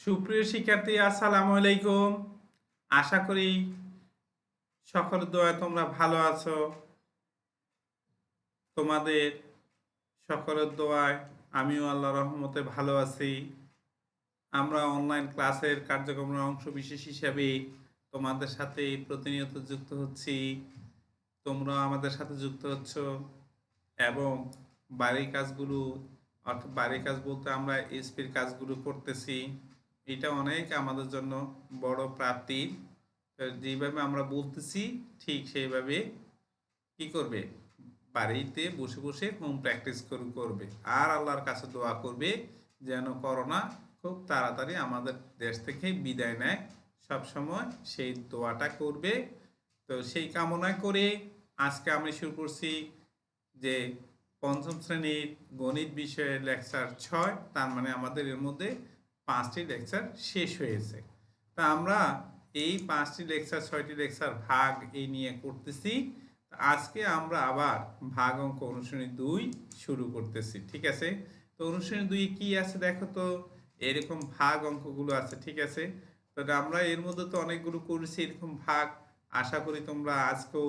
সুপ্রিয় শিক্ষার্থী, আসসালামু আলাইকুম। আশা করি সকল দোয়া তোমরা ভালো আছো। তোমাদের সকলের দোয়ায় আমিও আল্লাহর রহমতে ভালো আছি। আমরা অনলাইন ক্লাসের কার্যক্রমের অংশ বিশেষ হিসাবে তোমাদের সাথে প্রতিনিয়ত যুক্ত হচ্ছি। তোমরা আমাদের সাথে যুক্ত হচ্ছ এবং বাড়ির কাজগুলো, অর্থাৎ বাড়ির কাজ বলতে আমরা এসপির কাজগুলো করতেছি। এটা অনেক আমাদের জন্য বড় প্রাপ্তি। যেভাবে আমরা বলতেছি ঠিক সেইভাবে কি করবে, বাড়িতে বসে বসে হোম প্র্যাকটিস করবে আর আল্লাহর কাছে দোয়া করবে যেন করোনা খুব তাড়াতাড়ি আমাদের দেশ থেকে বিদায় নেয়। সবসময় সেই দোয়াটা করবে। তো সেই কামনা করে আজকে আমি শুরু করছি যে পঞ্চম শ্রেণীর গণিত বিষয়ের লেকচার 6। তার মানে আমাদের এর মধ্যে 5টি লেকচার শেষ হয়েছে। তা আমরা এই 5টি লেকচার 6টি লেকচার ভাগ এই নিয়ে করতেছি। আজকে আমরা আবার ভাগ অঙ্ক অনুশীলনী 2 শুরু করতেছি। ঠিক আছে, তো অনুশীলনী 2 কি আছে দেখো তো। এরকম ভাগ অঙ্কগুলো আছে। ঠিক আছে, তো আমরা এর মধ্যে তো অনেকগুলো করেছি এরকম ভাগ। আশা করি তোমরা আজকেও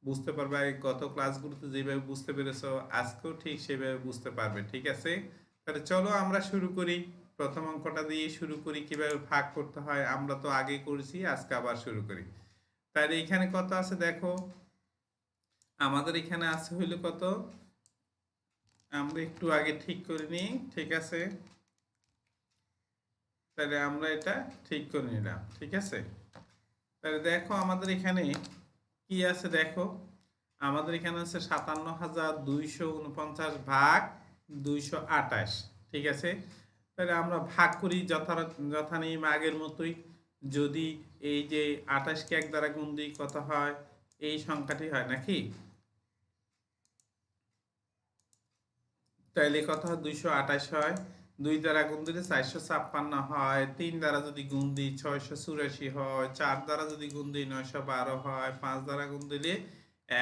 বুঝতে পারবে। গত ক্লাসগুলোতে যেভাবে বুঝতে পেরেছো আজকেও ঠিক সেভাবে বুঝতে পারবে। ঠিক আছে, তাহলে চলো আমরা শুরু করি। প্রথম অঙ্কটা দিয়ে শুরু করি, কিভাবে ভাগ করতে হয় আমরা তো আগেই করেছি, আজকে আবার শুরু করি। তাহলে এখানে কত আছে দেখো, আমাদের এখানে আছে হইলো কত, আমরা একটু আগে ঠিক করে নিই। ঠিক আছে, তাহলে আমরা এটা ঠিক করে নিলাম। ঠিক আছে, তাহলে দেখো আমাদের এখানে কি আছে দেখো, আমাদের এখানে আছে 57,249 ভাগ 228। ঠিক আছে, তাহলে আমরা ভাগ করি যথানিয়ম আগের মতোই। যদি এই যে 28কে 1 দ্বারা গুণ দিই কত হয়, এই সংখ্যাটি হয় নাকি। তাইলে কত হয়, 228 হয়। 2 দ্বারা গুণ দিলে 456 হয়। 3 দ্বারা যদি গুণ দিই 684 হয়। 4 দ্বারা যদি গুণ দিই 912 হয়। 5 দ্বারা গুণ দিলে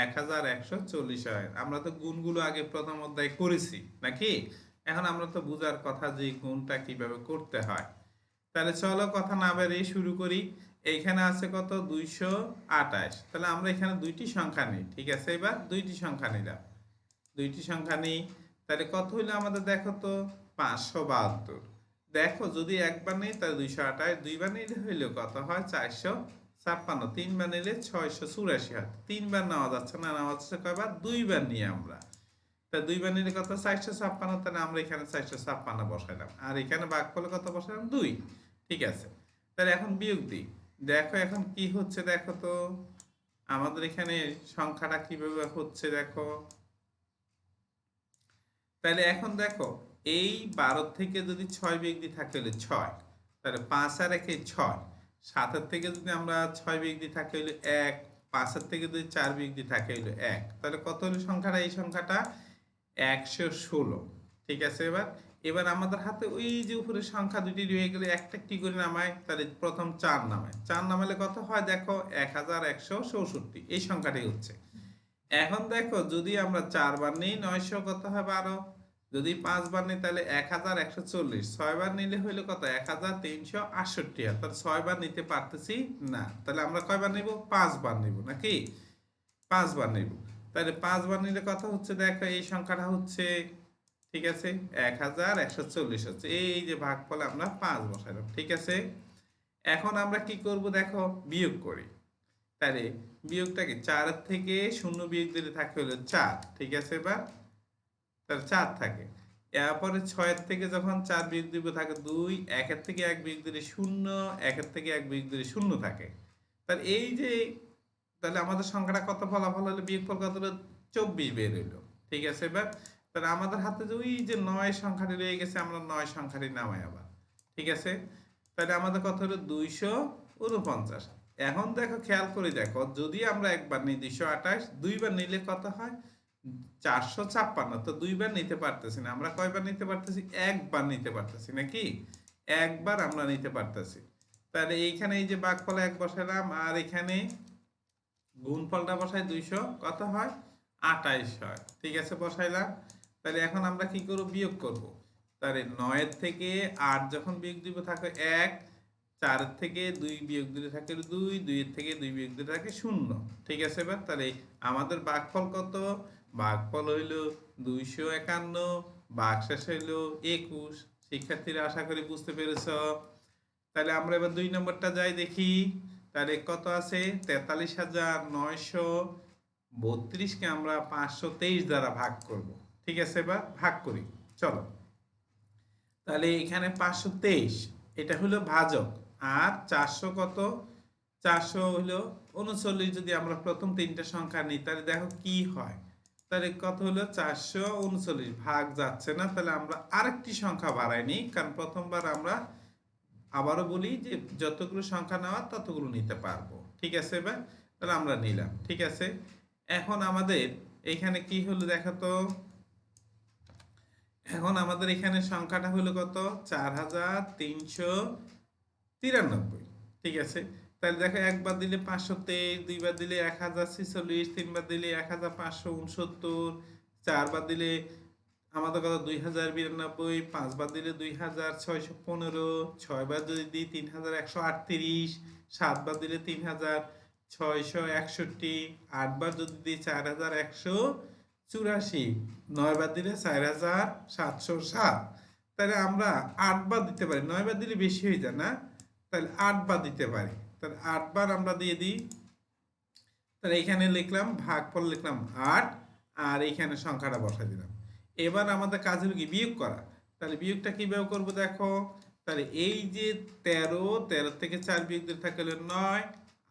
1140 হয়। আমরা তো গুণগুলো আগে প্রথম অধ্যায় করেছি নাকি। এখন আমরা তো বুঝার কথা যে গুণটা কিভাবে করতে হয়। তাহলে চলো কথা না বেরিয়ে শুরু করি। এইখানে আছে কত, 228। তাহলে আমরা এখানে দুইটি সংখ্যা নিই। ঠিক আছে, এবার দুইটি সংখ্যা নিলাম। দুইটি সংখ্যা নিই, তাহলে কত হইলো আমাদের দেখো তো, 572। দেখো যদি একবার নেই তাহলে 228, দুইবার নিলে হইলো কত হয়, 456। তিনবার নিলে 684 হয়। তিনবার নেওয়া যাচ্ছে না, নেওয়া যাচ্ছে কয়বার, দুইবার নিয়ে আমরা। তা দুইবার নিলে কত, 456। তাহলে আমরা এখানে 456 বসাইলাম, আর এখানে ভাগ করলে কত বসাইলাম, 2। ঠিক আছে, তাহলে এখন বিয়োগ দিই। দেখো এখন কি হচ্ছে দেখো তো, আমাদের এখানে সংখ্যাটা কিভাবে হচ্ছে দেখো। তাহলে এখন দেখো, এই 12 থেকে যদি 6 বিয়োগ দিই থাকে হলে 6। তাহলে 5 আর 1 6। 7 থেকে যদি আমরা 6 বিয়োগ দিই থাকে হলে 1। 5 থেকে যদি 4 বিয়োগ দিই থাকে হলে 1। তাহলে কত হলো সংখ্যাটা, এই সংখ্যাটা 116। ঠিক আছে, এবার এবার আমাদের হাতে ওই যে উপরে সংখ্যা দুটি রয়ে গেলে একটা একটি করে নামায়। তাহলে প্রথম 4 নামায়, 4 নামালে কত হয় দেখো, 1164। এই সংখ্যাটি হচ্ছে। এখন দেখো যদি আমরা 4 বার নিই 900 কত হয়, 12। যদি 5 বার নিই তাহলে 1140। 6 বার নিলে হইলো কত, 1368 হয়। তাহলে 6 বার নিতে পারতেছি না। তাহলে আমরা কয়বার নিব, 5 বার নিব নাকি, 5 বার নিব। তাহলে 5 বার নিলে কত হচ্ছে দেখো, এই সংখ্যাটা হচ্ছে, ঠিক আছে, 1140 হচ্ছে। এই যে ভাগফলে আমরা 5 বসাইলাম। ঠিক আছে, এখন আমরা কি করব দেখো, বিয়োগ করি। তাহলে বিয়োগটা কি, 4 থেকে 0 বিয়োগ দিলে থাকে হলো 4। ঠিক আছে, এবার তাহলে 4 থাকে। এরপরে 6 থেকে যখন 4 বিয়োগ দিব থাকে 2। 1 থেকে 1 বিয়োগ দিলে 0। 1 থেকে 1 বিয়োগ দিলে 0 থাকে। তাহলে এই যে, তাহলে আমাদের সংখ্যাটা কত ফলাফল হলো, বিয়োগফল কত হলো, 24 বের হইলো। ঠিক আছে, এবার তাহলে আমাদের হাতে যে ওই যে 9 সংখ্যাটি রয়ে গেছে, আমরা 9 সংখ্যাটি নামাই আবার। ঠিক আছে, তাহলে আমাদের কত হলো, 249। এখন দেখো খেয়াল করে দেখো, যদি আমরা একবার নিই 228, দুইবার নিলে কত হয়, 456। তো দুইবার নিতে পারতেছি না, আমরা কয়বার নিতে পারতেছি, একবার নিতে পারতেছি নাকি, একবার আমরা নিতে পারতেছি। তাহলে এইখানে এই যে ভাগফলে 1 বসালাম, আর এখানে গুণফলটা বসাই 200, কত হয়, 28 হয়। ঠিক আছে, বসাইলাম। তাহলে এখন আমরা কি করব, বিয়োগ করব। তাহলে 9 থেকে 8 যখন বিয়োগ দিব থাকে 1, 4 থেকে 2 বিয়োগ দিলে থাকে 2, 2 থেকে 2 বিয়োগ দিলে থাকে 0। ঠিক আছে? এবার তাহলে আমাদের ভাগফল কত? ভাগফল হইল 251, ভাগশেষ হইল 21। শিক্ষার্থীরা আশা করি বুঝতে পেরেছ। তাহলে আমরা এবার 2 নম্বরটা যাই দেখি। তাহলে কত আছে? 43,932 কে আমরা 523 দ্বারা ভাগ করব। ঠিক আছে? এবার ভাগ করি, চলো। তাহলে এখানে 523 এটা হলো ভাজক, আর 400 কত? 400 হলো 39। যদি আমরা প্রথম তিনটা সংখ্যা নিই তাহলে দেখো কি হয়। তাহলে কত হলো? 439। ভাগ যাচ্ছে না, তাহলে আমরা আরেকটি সংখ্যা বাড়াই নিই, কারণ প্রথমবার আমরা আবারও বলি যে যতগুলো সংখ্যা নেওয়া ততগুলো নিতে পারবো। ঠিক আছে? এবার তাহলে আমরা নিলাম। ঠিক আছে, এখন আমাদের এখানে কি হলো দেখো তো। এখন আমাদের এখানে সংখ্যাটা হলো কত? 4393। ঠিক আছে, তাহলে দেখো একবার দিলে 523, দুইবার দিলে 1046, তিনবার দিলে 1569, চারবার দিলে আমাদের কত? 2092, পাঁচবার দিলে 2615, ছয়বার যদি দিই 3138, সাতবার দিলে 3661, আটবার যদি দিই 4184, নয়বার দিলে 4707। তাহলে আমরা 8বার দিতে পারি, 9বার দিলে বেশি হয়ে যায় না? তাহলে 8বার দিতে পারি, তাহলে 8বার আমরা দিয়ে দিই। তাহলে এখানে লিখলাম ভাগফল, লিখলাম 8, আর এখানে সংখ্যাটা বসাই দিলাম। এবার আমাদের কাজ হলো কি? বিয়োগ করা। তাহলে বিয়োগটা কিভাবে করবো দেখো। তাহলে এই যে 13 থেকে 4 বিয়োগ দিলে থাকে হলো 9,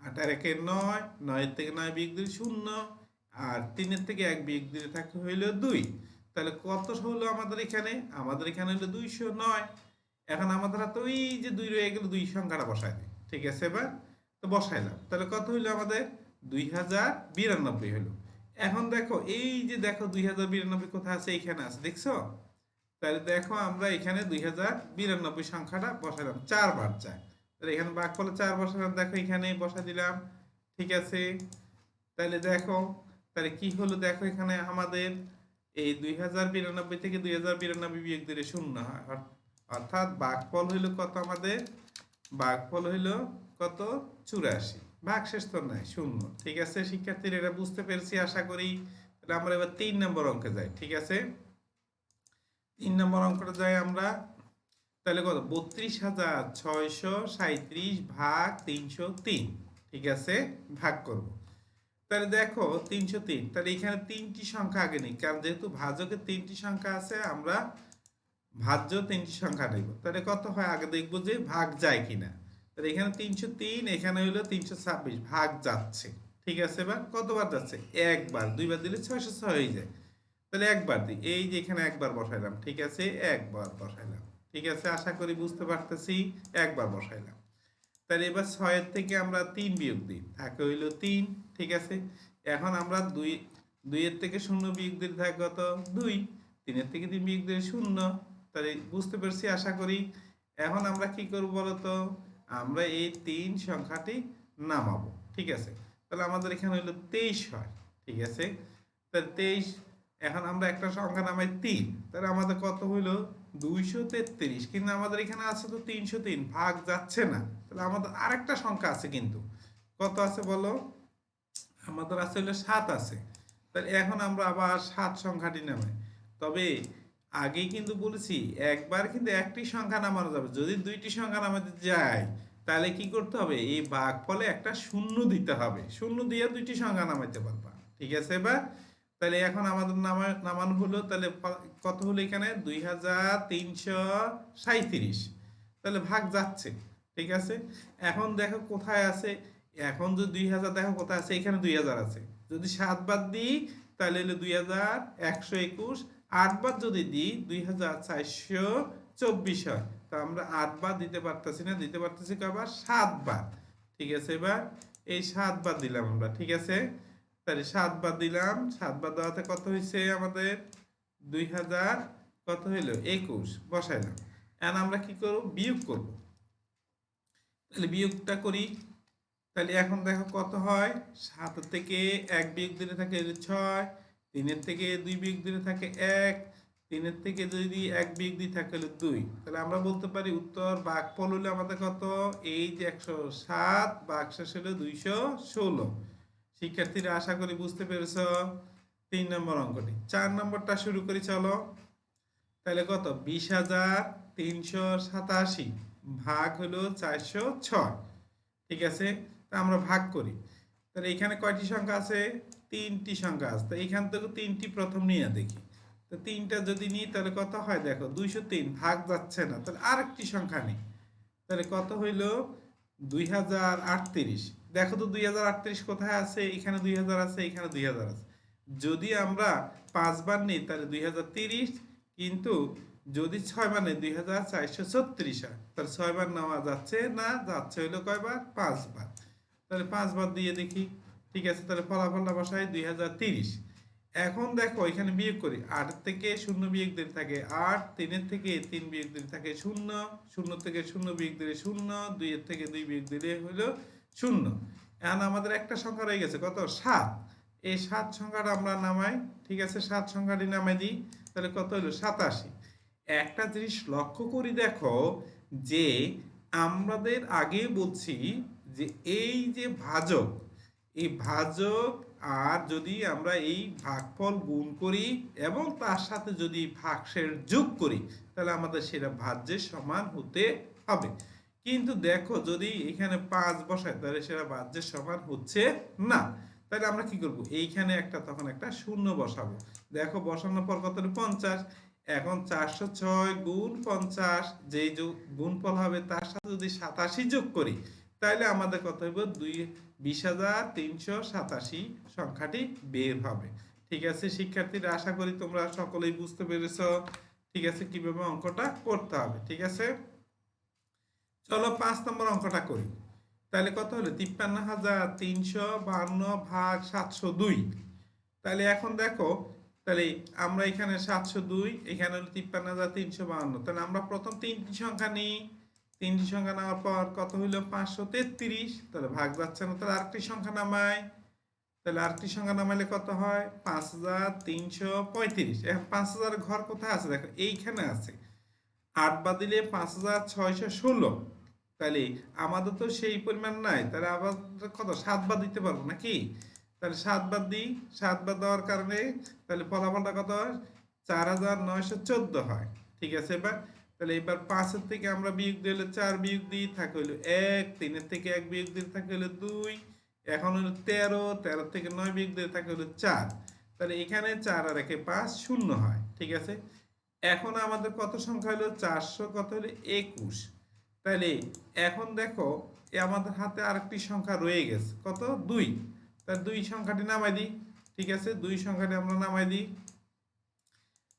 8 আর 1 9, 9 থেকে 9 বিয়োগ দিলে 0, আর 3 থেকে 1 বিয়োগ দিলে থাকে হইলো 2। তাহলে কত হলো আমাদের এখানে? আমাদের এখানে হলো 209। এখন আমাদের হাতে ওই যে 2 রয়ে গেল, 2 সংখ্যাটা বসাই দিই। ঠিক আছে, এবার তো বসাইলাম। তাহলে কত হইলো আমাদের? 2092 হলো। এখন দেখো এই যে দেখো 2092 কোথায় আছে? এইখানে আছে, দেখছো? তাহলে দেখো আমরা এখানে 2092 সংখ্যাটা বসালাম, 4 বার চাই। তাহলে এখানে ভাগফলে 4 বসালাম, দেখো এখানে বসা দিলাম। ঠিক আছে, তাহলে দেখো তাহলে কি হলো দেখো, এখানে আমাদের এই 2092 থেকে 2092 বিয়োগ দিলে 0 হয়, অর্থাৎ ভাগফল হইলো কত আমাদের? ভাগফল হইলো কত? 84। ভাগশেষ তো নাই, 0। ঠিক আছে শিক্ষার্থীরা, এটা বুঝতে পেরেছি আশা করি। তাহলে আমরা এবার 3 নম্বর অঙ্কে যাই। ঠিক আছে, 3 নম্বর অঙ্কটা যাই আমরা। তাহলে কত? 32,637 ভাগ 303। ঠিক আছে, ভাগ করব। তাহলে দেখো 303, তাহলে এখানে 3টি সংখ্যা আগে নেই, কারণ যেহেতু ভাজকের 3টি সংখ্যা আছে, আমরা ভাজ্য 3টি সংখ্যা নেব। তাহলে কত হয় আগে দেখবো যে ভাগ যায় কিনা। তাহলে এখানে 303, এখানে হইলো 326, ভাগ যাচ্ছে। ঠিক আছে, এবার কতবার যাচ্ছে? একবার। দুইবার দিলে 606 হয়ে যায়। তাহলে একবার দিই, এই যে এখানে একবার বসাইলাম। ঠিক আছে, একবার বসাইলাম। ঠিক আছে, আশা করি বুঝতে পারতেছি। একবার বসাইলাম। তাহলে এবার 6 থেকে আমরা 3 বিয়োগ দিই, থাকে হইলো 3। ঠিক আছে, এখন আমরা 2 এর থেকে 0 বিয়োগ দিলে থাকে কত? 2। 3 এর থেকে 3 বিয়োগ দিলে 0। তাহলে বুঝতে পারছি আশা করি। এখন আমরা কি করব বলতো? আমরা এই 3 সংখ্যাটি নামাবো। ঠিক আছে, তাহলে আমাদের এখানে হইলো 23 হয়। ঠিক আছে, তাহলে 23। এখন আমরা একটা সংখ্যা নামাই 3, তাহলে আমাদের কত হইলো? 233। কিন্তু আমাদের এখানে আছে তো 303, ভাগ যাচ্ছে না। তাহলে আমাদের আরেকটা সংখ্যা আছে, কিন্তু কত আছে বলো? আমাদের আছে হলো 7 আছে। তাহলে এখন আমরা আবার 7 সংখ্যাটি নামাই। তবে আগেই কিন্তু বলেছি একবার কিন্তু একটি সংখ্যা নামানো যাবে। যদি 2টি সংখ্যা নামাতে যায় তাহলে কি করতে হবে? এই ভাগফলে একটা শূন্য দিতে হবে, শূন্য দিয়ে 2টি সংখ্যা নামাইতে পারবা। ঠিক আছে, এবার তাহলে এখন আমাদের নামানো হলো। তাহলে কত হলো এখানে? 2337। তাহলে ভাগ যাচ্ছে। ঠিক আছে, এখন দেখো কোথায় আছে। এখন যদি 2000 দেখো কোথায় আছে, এখানে 2000 আছে। যদি 7 বার দিই তাহলে হলো 2121। 8 বার যদি দিই 2424 হয়। তা আমরা 8 বার দিতে পারতেছি না, দিতে পারতেছি কয়বার? 7 বার। ঠিক আছে, এবার এই 7 বার দিলাম আমরা। ঠিক আছে, তাহলে 7 বার দিলাম। 7 বার দেওয়াতে কত হয়েছে আমাদের? 2000 কত হইলো? 21 বসাইলাম। এখন আমরা কি করব? বিয়োগ করব। তাহলে বিয়োগটা করি। তাহলে এখন দেখো কত হয়? 7 থেকে 1 বিয়োগ দিলে থাকে 6, 3 থেকে 2 বিয়োগ দিলে থাকে 1, 3-এর থেকে যদি 1 বিয়োগ দিই থাকে হলো 2, তাহলে আমরা বলতে পারি উত্তর ভাগফল হলো আমাদের কত, এই যে 107 ভাগশেষ হলো 216। শিক্ষার্থীরা আশা করি বুঝতে পেরেছ 3 নম্বর অঙ্কটি। 4 নম্বরটা শুরু করি চলো। তাহলে কত, 20,387 ভাগ হলো 406। ঠিক আছে, তা আমরা ভাগ করি। তাহলে এখানে কয়টি সংখ্যা আছে, 3টি সংখ্যা আছে। তো এখান থেকে 3টি প্রথম নিয়ে দেখি। তো 3টা যদি নিই তাহলে কত হয় দেখো, 203 ভাগ যাচ্ছে না, তাহলে আরেকটি সংখ্যা নেই। তাহলে কত হইল, 2038। দেখো তো 2038 কোথায় আছে, এখানে 2000 আছে, এখানে 2000 আছে। যদি আমরা 5 বার নিই তাহলে 2030, কিন্তু যদি 6 বার নিই 2436 হয়। তাহলে 6 বার নেওয়া যাচ্ছে না, যাচ্ছে হইলো কয়বার, 5 বার। তাহলে 5 বার দিয়ে দেখি। ঠিক আছে, তাহলে ফলাফলটা বসাই 2030। এখন দেখো এখানে বিয়োগ করি, 8 থেকে 0 বিয়োগ দিলে থাকে 8, 3-এর থেকে 3 বিয়োগ দিলে থাকে 0, 0 থেকে 0 বিয়োগ দিলে 0, 2-এর থেকে 2 বিয়োগ দিলে হলো 0। এখন আমাদের একটা সংখ্যা রয়ে গেছে কত, 7। এই 7 সংখ্যাটা আমরা নামাই। ঠিক আছে, 7 সংখ্যাটি নামাই দিই, তাহলে কত হলো 87। একটা জিনিস লক্ষ্য করি দেখো, যে আমাদের আগে বলছি যে এই যে ভাজক, এই ভাজক আর যদি আমরা এই ভাগফল গুণ করি এবং তার সাথে যদি ভাগশেষ যোগ করি, তাহলে আমাদের সেটা ভাজ্যের সমান হতে হবে। কিন্তু দেখো যদি এখানে 5 বসায় তাহলে সেটা ভাজ্যের সমান হচ্ছে না। তাহলে আমরা কি করব, এইখানে একটা তখন একটা শূন্য বসাবো। দেখো বসানোর পর কত হলো, 50। এখন 406 গুণ 50 যেই গুণফল হবে তার সাথে যদি 87 যোগ করি, তাহলে আমাদের কত হবে, 20,387 সংখ্যাটি বের হবে। ঠিক আছে শিক্ষার্থীরা, আশা করি তোমরা সকলেই বুঝতে পেরেছ। ঠিক আছে, কিভাবে অঙ্কটা করতে হবে। ঠিক আছে, চলো 5 নম্বর অঙ্কটা করি। তাহলে কত হলো, 53,352 ভাগ 702। তাহলে এখন দেখো, তাহলে আমরা এখানে 702, এখানে হলো 53,352। তাহলে আমরা প্রথম 3টি সংখ্যা নিই। 3টি সংখ্যা নেওয়ার পর কত হইল, 533। তাহলে ভাগ যাচ্ছে না, তাহলে আরেকটি সংখ্যা নামাই। তাহলে আরেকটি সংখ্যা নামাইলে কত হয়, 5,335। এখন 5,000 ঘর কোথায় আছে দেখো, এইখানে আছে। 8 বাদ দিলে 5,616। তাহলে আমাদের তো সেই পরিমাণ নাই, তাহলে আবার কত, 7 বাদ দিতে পারবো নাকি। তাহলে 7 বাদ দিই, 7 বাদ দেওয়ার কারণে তাহলে ফলাফলটা কত হয়, 4,914 হয়। ঠিক আছে, এবার তাহলে এবার 5-এর থেকে আমরা বিয়োগ দিলে 4 বিয়োগ দিই, থাকে হইলো 1, 3-এর থেকে 1 বিয়োগ দিলে থাকে হইলো 2, এখন হলো 13, 13 থেকে 9 বিয়োগ দিলে থাকে হলো 4। তাহলে এখানে 4 আর 1 5 শূন্য হয়। ঠিক আছে, এখন আমাদের কত সংখ্যা হলো, 400 কত হলো 21। তাহলে এখন দেখো আমাদের হাতে আরেকটি সংখ্যা রয়ে গেছে কত, 2। তার 2 সংখ্যাটি নামাই দিই। ঠিক আছে, 2 সংখ্যাটি আমরা নামাই দিই,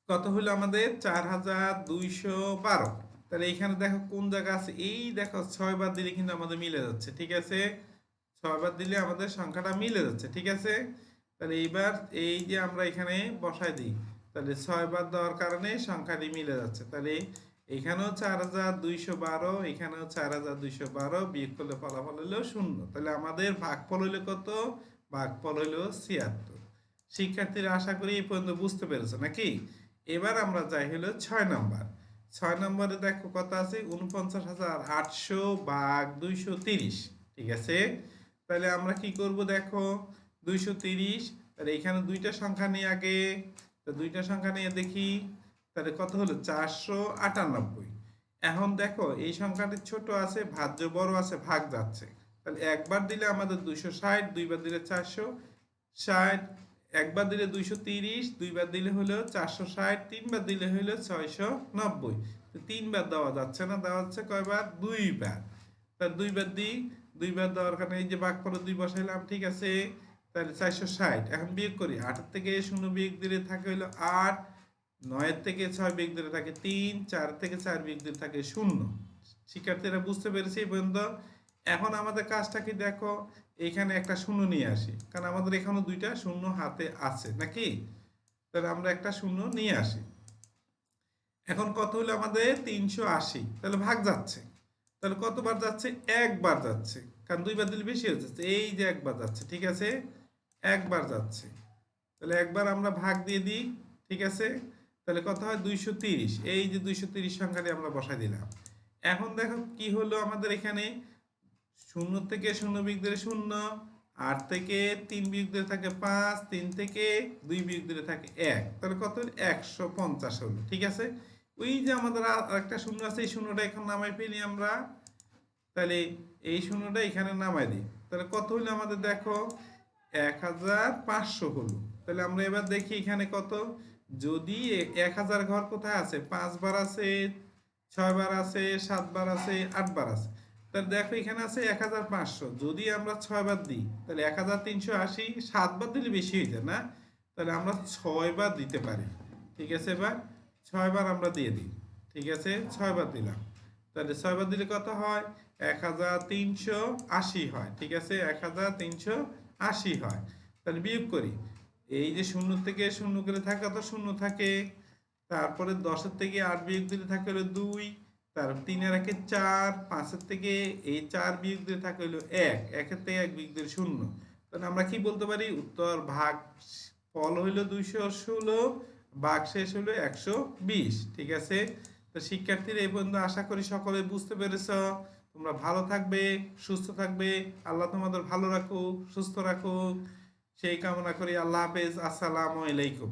কত হলো আমাদের 4,212। তাহলে এইখানে দেখো কোন জায়গা আছে, এই দেখো 6 বার দিলে কিন্তু আমাদের মিলে যাচ্ছে। ঠিক আছে, 6 বার দিলে আমাদের সংখ্যাটা মিলে যাচ্ছে। ঠিক আছে, তাহলে এইবার এই যে আমরা এখানে বসাই দিই, তাহলে 6 বার দেওয়ার কারণে সংখ্যাটি মিলে যাচ্ছে। তাহলে এখানেও 4,212, এখানেও 4,212, বিয়োগ করলে ফলাফল হলো 0। তাহলে আমাদের ভাগফল হইলো কত, ভাগফল হইলো 76। শিক্ষার্থীরা আশা করি এই পর্যন্ত বুঝতে পেরেছো নাকি। এবার আমরা যাই হলো 6 নাম্বার। 6 নম্বরে দেখো কত আছে, 49,800 ভাগ 230। ঠিক আছে, তাহলে আমরা কি করব দেখো, 230। তাহলে এখানে দুইটা সংখ্যা নিয়ে আগে, তো দুইটা সংখ্যা নিয়ে দেখি, তাহলে কত হলো 498। এখন দেখো এই সংখ্যাটি ছোট আছে, ভাজ্য বড় আছে, ভাগ যাচ্ছে। তাহলে একবার দিলে আমাদের 260, দুইবার দিলে 460, একবার দিলে 230, দুইবার দিলে হলো 460, তিনবার দিলে হলো 690। তো তিনবার দেওয়া যাচ্ছে না, দেওয়া যাচ্ছে কয়বার, দুইবার। তার দুইবার দিই, দুইবার দেওয়ার কারণে এই যে ভাগ করে 2 বসাইলাম। ঠিক আছে, তাহলে 460। এখন বিয়োগ করি, 8 থেকে 0 বিয়োগ দিলে থাকে হলো 8, 9 থেকে 6 বিয়োগ দিলে থাকে 3, 4 থেকে 4 বিয়োগ দিলে থাকে 0। শিক্ষার্থীরা বুঝতে পেরেছি এই পর্যন্ত। এখন আমাদের কাজটা কি দেখো, এখানে একটা শূন্য নিয়ে আসি, কারণ আমাদের এখানে দুইটা শূন্য হাতে আছে নাকি। তাহলে আমরা একটা শূন্য নিয়ে আসি। এখন কত হলো আমাদের, 380। তাহলে ভাগ যাচ্ছে, তাহলে কতবার যাচ্ছে, একবার যাচ্ছে, কারণ দুইবার দিলে বেশি হয়ে যাচ্ছে, এই যে একবার যাচ্ছে। ঠিক আছে, একবার যাচ্ছে, তাহলে একবার আমরা ভাগ দিয়ে দিই। ঠিক আছে, তাহলে কত হয় 230। এই যে 230 সংখ্যাটি আমরা বসাই দিলাম। এখন দেখো কি হলো আমাদের এখানে, শূন্য থেকে শূন্য বিয়োগ দিলে শূন্য, 8 থেকে 3 বিয়োগ দিলে থাকে 5, 3 থেকে 2 বিয়োগ দিলে থাকে 1, তাহলে কত হলো 150 হলো। ঠিক আছে, ওই যে আমাদের একটা শূন্য আছে, এই শূন্যটা এখন নামাই ফেলি আমরা, তাহলে এই শূন্যটা এখানে নামাই দিই, তাহলে কত হলো আমাদের দেখো 1500 হলো। তাহলে আমরা এবার দেখি এখানে কত, যদি 1000 ঘর কোথায় আছে, 5 বার আছে, 6 বার আছে, 7 বার আছে, 8 বার আছে। তাহলে দেখো এখানে আছে 1500, যদি আমরা 6 বার দিই তাহলে 1380, 7 বার দিলে বেশি হয়ে যায় না, তাহলে আমরা 6 বার দিতে পারি। ঠিক আছে, এবার 6 বার আমরা দিয়ে দিই। ঠিক আছে, 6 বার দিলাম, তাহলে 6 বার দিলে কত হয়, 1380 হয়। ঠিক আছে, 1380 হয়। তাহলে বিয়োগ করি, এই যে শূন্য থেকে শূন্য করে থাকে কত, শূন্য থাকে, তারপরে 10-এর থেকে 8 বিয়োগ দিলে থাকে হলো 2, তার 3-এর একে 4, 5-এর থেকে এই 4 বিয়োগ দিলে থাকে হলো 1, 1-এর থেকে 1 বিয়োগ দিলে 0। তাহলে আমরা কি বলতে পারি, উত্তর ভাগ ফল হইল 216, ভাগ শেষ হলো 120। ঠিক আছে, তো শিক্ষার্থীরা এই পর্যন্ত আশা করি সকলে বুঝতে পেরেছ। তোমরা ভালো থাকবে, সুস্থ থাকবে, আল্লাহ তোমাদের ভালো রাখুক, সুস্থ রাখুক, সেই কামনা করি। আল্লাহ হাফেজ, আসসালামু আলাইকুম।